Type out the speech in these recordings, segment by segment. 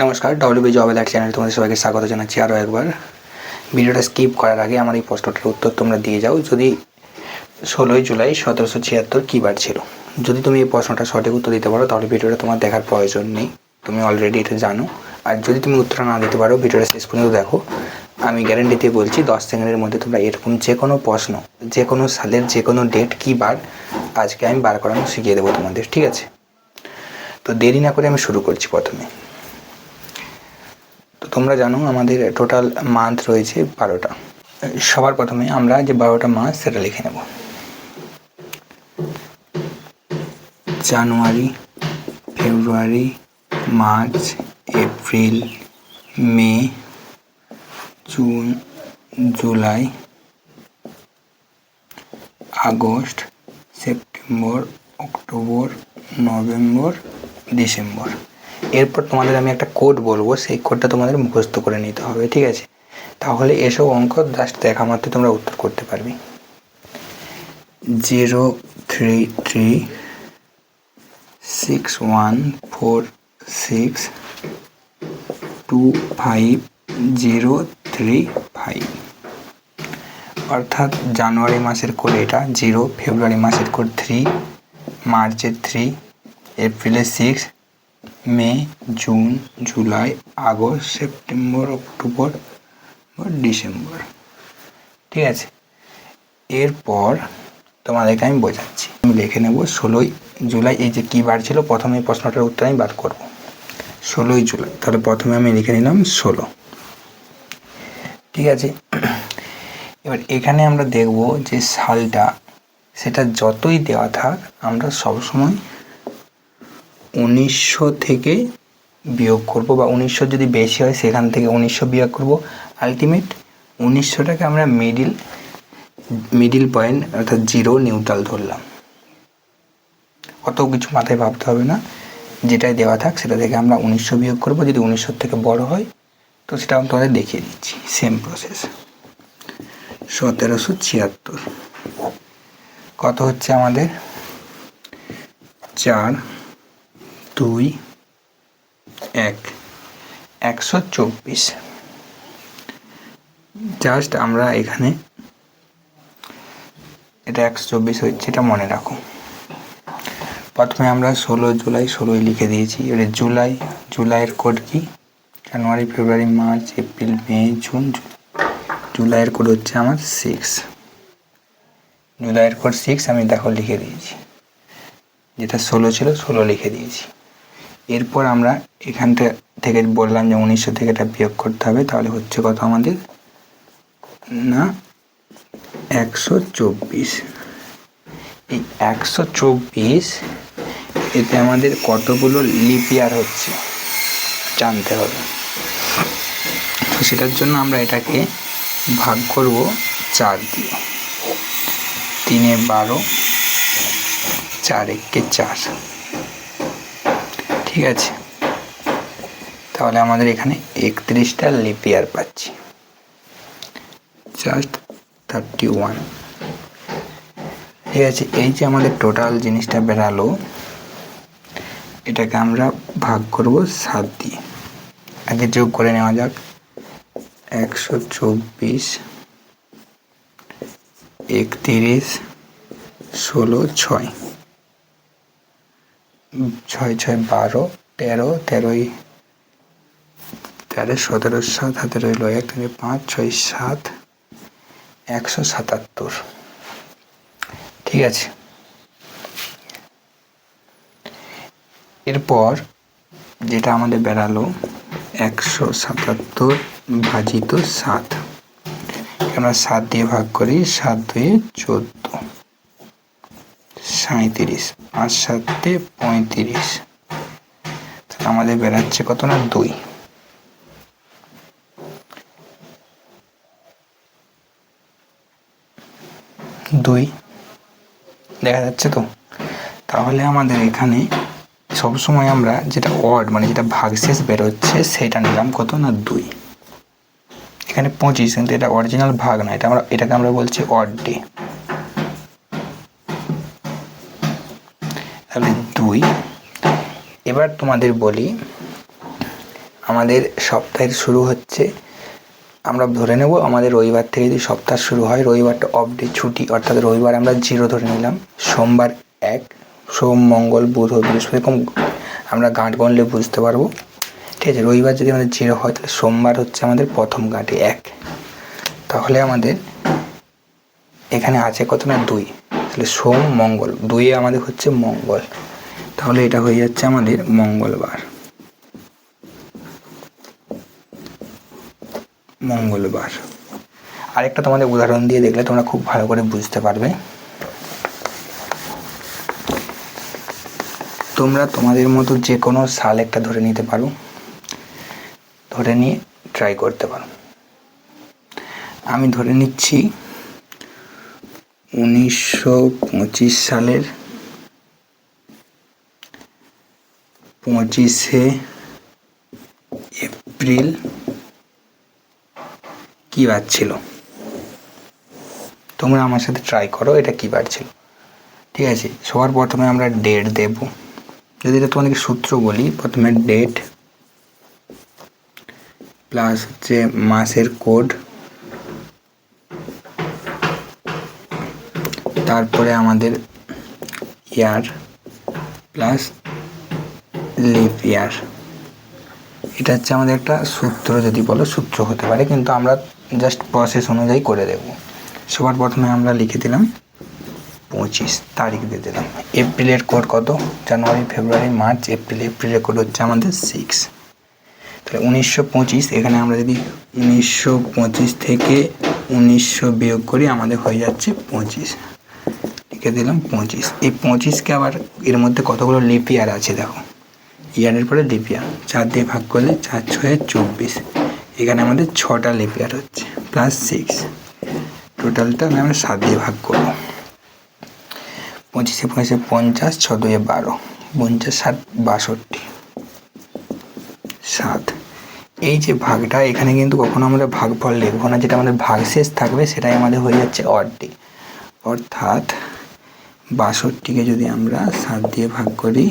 নমস্কার, WB job alert চ্যানেলে তোমাদের সবাইকে স্বাগত জানাচ্ছি আরও একবার। ভিডিওটা স্কিপ করার আগে আমার এই প্রশ্নটার উত্তর তোমরা দিয়ে যাও। যদি 16ই জুলাই 1776 কী বার ছিল? যদি তুমি এই প্রশ্নটা সঠিক উত্তর দিতে পারো তাহলে ভিডিওটা তোমার দেখার প্রয়োজন নেই, তুমি অলরেডি এটা জানো। আর যদি তুমি উত্তরটা না দিতে পারো ভিডিওটা শেষ পর্যন্ত দেখো, আমি গ্যারেন্টি দিয়ে বলছি 10 সেকেন্ডের মধ্যে তোমরা এরকম যে কোনো প্রশ্ন, যে কোনো সালের যে কোনো ডেট কী বার আজকে আমি বার করানো শিখিয়ে দেবো তোমাদের, ঠিক আছে? তো দেরি না করে আমি শুরু করছি। প্রথমে তো তোমরা জানো আমাদের টোটাল মান্থ রয়েছে 12টা। সবার প্রথমে আমরা যে 12টা মাস সেটা লিখে নেব। January, February, March, April, May, June, July, August, September, October, November, December. এরপর তোমাদের আমি একটা কোড বলবো, সেই কোডটা তোমাদের মুখস্থ করে নিতে হবে, ঠিক আছে? তাহলে এসব অঙ্ক জাস্ট দেখা মাত্র তোমরা উত্তর করতে পারবে। 03361462535, অর্থাৎ জানুয়ারি মাসের কোড এটা 0, ফেব্রুয়ারি মাসের কোড 3, মার্চের 3, এপ্রিলের 6, May, June, July, August, September, October, December, ঠিক আছে? এরপর তোমাদেরকে আমি বোঝাচ্ছি। আমি লিখে নেব 16ই জুলাই। এই যে কী বার ছিল, প্রথমে এই প্রশ্নটার উত্তর আমি বার করব। 16ই জুলাই, তাহলে প্রথমে আমি লিখে নিলাম 16, ঠিক আছে? এবার এখানে আমরা দেখব যে সালটা, সেটা যতই দেওয়া থাক আমরা সবসময় 1900 থেকে বিয়োগ করব, বা 1900 যদি বেশি হয় সেখান থেকে 1900 বিয়োগ করব। আলটিমেট 1900টাকে আমরা মিডিল পয়েন্ট অর্থাৎ 0 নিউট্রাল ধরলাম। অত কিছু মাথায় ভাবতে হবে না, যেটাই দেওয়া থাক সেটা থেকে আমরা 1900 বিয়োগ করব। যদি 1900 থেকে বড় হয় তো সেটা আমি তোমাদের দেখিয়ে দিচ্ছি, সেম প্রসেস। 1776 কত হচ্ছে আমাদের? 4, 2, 1, 124। জাস্ট আমরা এখানে এটা 124 হচ্ছে, এটা মনে রাখো। প্রথমে আমরা 16 জুলাই 16ই লিখে দিয়েছি। এবারে জুলাইয়ের কোড কি? জানুয়ারি, February, March, April, May, June, জুলাইয়ের কোড হচ্ছে আমার 6। জুলাইয়ের কোড 6 আমি দেখো লিখে দিয়েছি, যেটা 16 ছিল 16 লিখে দিয়েছি। এরপর আমরা এখানটা থেকে বললাম যে 1900 থেকে এটা বিয়োগ করতে হবে, তাহলে হচ্ছে কত আমাদের? না, 124। এই 124 এতে আমাদের কতগুলো লিপ ইয়ার হচ্ছে জানতে হবে। তো সেটার জন্য আমরা এটাকে ভাগ করব 4 দিয়ে। 3 এ 12, 4 একে 4, ঠিক আছে? তাহলে আমাদের এখানে 31টা লিপ ইয়ার পাচ্ছি, জাস্ট 31, ঠিক আছে? এই যে আমাদের টোটাল জিনিসটা বেরালো, এটাকে আমরা ভাগ করব 7 দিয়ে। আগে যোগ করে নেওয়া যাক। 124, 31, 16, 6, 6, 6, 12, 13, 13, 17, 7 হাতে রইল 1, 5, 6, 7, 177, ঠিক আছে? এরপর যেটা আমাদের বেরালো 177 ভাজিত 7, আমরা 7 দিয়ে ভাগ করি, 7 2 14, 37, 5 7 35, তাহলে আমাদের বেরাচ্ছে কত? না 2। দেখা যাচ্ছে তো? তাহলে আমাদের এখানে সবসময় আমরা যেটা অড মানে যেটা ভাগশেষ বেরোচ্ছে সেটা নিলাম কত? না 2। এখানে 25, কিন্তু এটা অরিজিনাল ভাগ না, এটাকে আমরা বলছি অড ডে। তাহলে 2। এবার তোমাদের বলি আমাদের সপ্তাহের শুরু হচ্ছে, আমরা ধরে নেব আমাদের রবিবার থেকে যদি সপ্তাহ শুরু হয়, রবিবারটা অফ ডে ছুটি, অর্থাৎ রবিবার আমরা 0 ধরে নিলাম, সোমবার 1, সোম মঙ্গল বুধ বৃহস্পতি, এরকম আমরা গাঁট গণলে বুঝতে পারবো। ঠিক আছে, রবিবার যদি আমাদের 0 হয় তাহলে সোমবার হচ্ছে আমাদের প্রথম গাঁটে 1, তাহলে আমাদের এখানে আছে কত না 2, তাহলে সোম মঙ্গল 2 আমাদের হচ্ছে মঙ্গল, তাহলে এটা হয়ে যাচ্ছে আমাদের মঙ্গলবার। আরেকটা তোমাদের উদাহরণ দিয়ে দেখলে তোমরা খুব ভালো করে বুঝতে পারবে। তোমরা তোমাদের মতো যে কোনো সাল একটা ধরে নিতে পারো, ধরে নিয়ে ট্রাই করতে পারো। আমি ধরে নিচ্ছি 1925 সালের 25শে এপ্রিল কী বার ছিল? তোমরা আমার সাথে ট্রাই করো এটা কী বার ছিল। ঠিক আছে, সবার প্রথমে আমরা ডেট দেব। যদি এটা তোমাদেরকে সূত্র বলি, প্রথমে ডেট প্লাস হচ্ছে মাসের কোড, তারপরে আমাদের ইয়ার প্লাস লিপ ইয়ার। এটা হচ্ছে আমাদের একটা সূত্র, যদি বলো সূত্র হতে পারে, কিন্তু আমরা জাস্ট প্রসেস অনুযায়ী করে দেব। সবার প্রথমে আমরা লিখে দিলাম 25, তারিখ দিয়ে দিলাম। এপ্রিলের কোড কত? জানুয়ারি ফেব্রুয়ারি মার্চ এপ্রিল, এপ্রিলের কোড হচ্ছে আমাদের 6। তাহলে 1925, এখানে আমরা যদি 1925 থেকে 1900 বিয়োগ করি আমাদের হয়ে যাচ্ছে 25, লিখে দিলাম 25। এই 25কে আবার এর মধ্যে কতগুলো লিপ ইয়ার আছে দেখো, ইয়ারের পরে লিপ ইয়ার 4 দিয়ে ভাগ করলে 4 × 6 = 24, এখানে আমাদের 6টা লিপ ইয়ার হচ্ছে, প্লাস 6, টোটালটা আমরা 7 দিয়ে ভাগ করবো। 25 × 5 = 50, 6 × 2 = 12, 50 7 62, 7। এই যে ভাগটা, এখানে কিন্তু কখনো আমরা ভাগফল লিখবো না, যেটা আমাদের ভাগশেষ থাকবে সেটাই আমাদের হয়ে যাচ্ছে অড্ডি, অর্থাৎ 62কে যদি আমরা 7 দিয়ে ভাগ করি,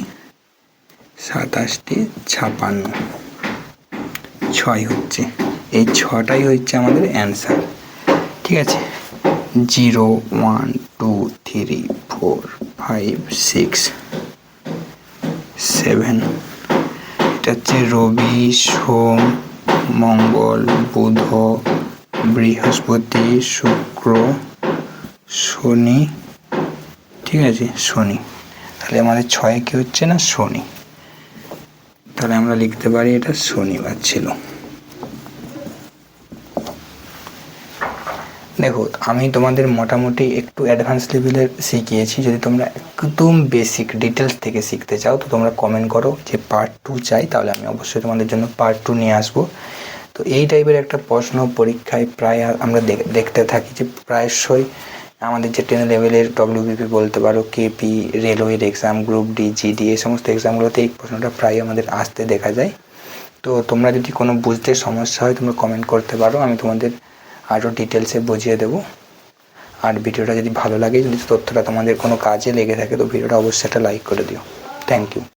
27 × 56, 6 হচ্ছে, এই 6টাই হচ্ছে আমাদের অ্যান্সার। ঠিক আছে, 0 1 2 3 4 5 6 7, এটা হচ্ছে রবি সোম মঙ্গল বুধ বৃহস্পতি শুক্র শনি। ঠিক আছে, শনি, তাহলে আমাদের 6 কি হচ্ছে না শনি, তাহলে আমরা লিখতে পারি এটা শনিবার ছিল। দেখো, আমি তোমাদের মোটামুটি একটু অ্যাডভান্স লেভেলের শিখিয়েছি। যদি তোমরা একদম বেসিক ডিটেলস থেকে শিখতে চাও তো তোমরা কমেন্ট করো যে পার্ট 2 চাই, তাহলে আমি অবশ্যই তোমাদের জন্য পার্ট 2 নিয়ে আসবো। তো এই টাইপের একটা প্রশ্ন পরীক্ষায় প্রায় আমরা দেখতে থাকি যে প্রায়শই আমাদের যে 10 লেভেলের WBP বলতে পারো, কেপি, রেলওয়ের এক্সাম, গ্রুপ ডি, জিডি, এই সমস্ত এক্সামগুলোতে এই প্রশ্নটা প্রায় আমাদের আসতে দেখা যায়। তো তোমরা যদি কোনো বুঝতে সমস্যা হয় তোমরা কমেন্ট করতে পারো, আমি তোমাদের আরও ডিটেলসে বুঝিয়ে দেবো। আর ভিডিওটা যদি ভালো লাগে, যদি তথ্যটা তোমাদের কোনো কাজে লেগে থাকে তো ভিডিওটা অবশ্যই একটা লাইক করে দিও। Thank you.